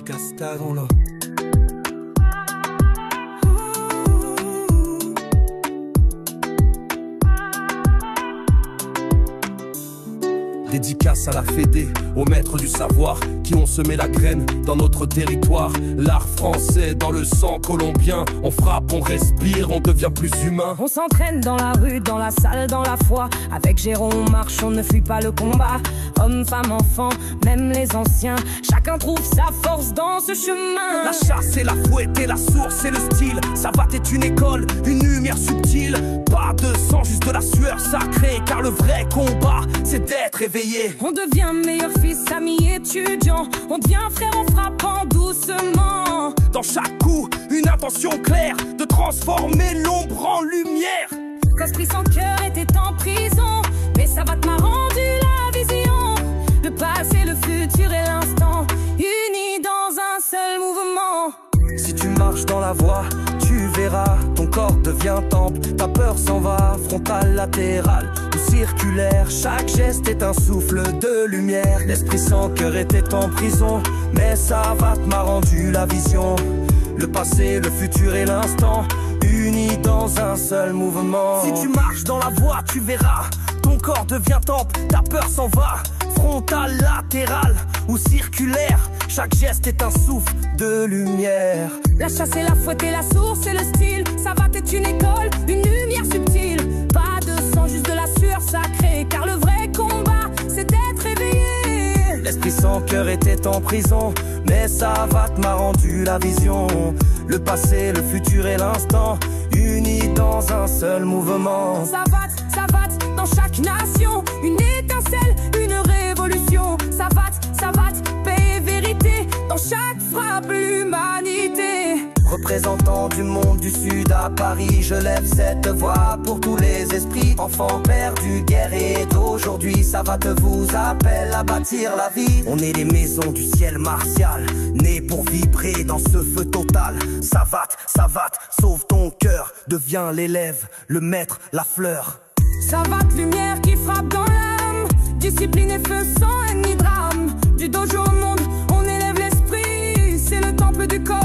Dédicace Taron là. Dédicace à la Fédé, aux maîtres du savoir qui ont semé la graine dans notre territoire. L'art français dans le sang colombien. On frappe, on respire, on devient plus humain. On s'entraîne dans la rue, dans la salle, dans la foi. Avec Jérôme on marche, on ne fuit pas le combat. Hommes, femmes, enfants, même les anciens. Chacun trouve sa force dans ce chemin. La chasse et la fouette et la source et le style. Savate est une école, une lumière subtile. Pas de sang, juste de la sueur sacrée. Car le vrai combat, c'est d'être éveillé. On devient meilleur fils, ami, étudiant. On devient frère en frappant doucement. Dans chaque coup, une intention claire de transformer l'ombre en lumière. L'esprit sans cœur était en prison, mais Savate m'a rendu la vision. Le passé, le futur et l'instant, unis dans un seul mouvement. Si tu marches dans la voie, tu verras, ton corps devient temple, ta peur s'en va, frontal, latéral ou circulaire. Chaque geste est un souffle de lumière. L'esprit sans cœur était en prison, mais Savate m'a rendu la vision. Le passé, le futur et l'instant, unis dans un seul mouvement. Si tu marches dans la voie, tu verras, ton corps devient temple, ta peur s'en va, frontal, latéral ou circulaire. Chaque geste est un souffle de lumière. La chasse et la fouette et la source et le style. Savate est une école, une lumière subtile. Pas de sang, juste de la sueur sacrée. Car le vrai combat, c'est d'être éveillé. L'esprit sans cœur était en prison, mais Savate m'a rendu la vision. Le passé, le futur et l'instant, unis dans un seul mouvement. Savate, Savate, dans chaque nation, une étincelle, une révolution. Savate, Savate, paix et vérité, dans chaque frappe l'humanité. Représentant du monde du sud à Paris, je lève cette voix pour tous les esprits. Enfants perdus, guerriers d'aujourd'hui, Savate vous appelle à bâtir la vie. On est les maisons du ciel martial, nés pour vibrer dans ce feu total. Savate, Savate, sauve ton cœur, deviens l'élève, le maître, la fleur. Savate, lumière qui frappe dans l'âme, discipline et feu sans haine ni drame. Du dojo au monde, on élève l'esprit, c'est le temple du corps.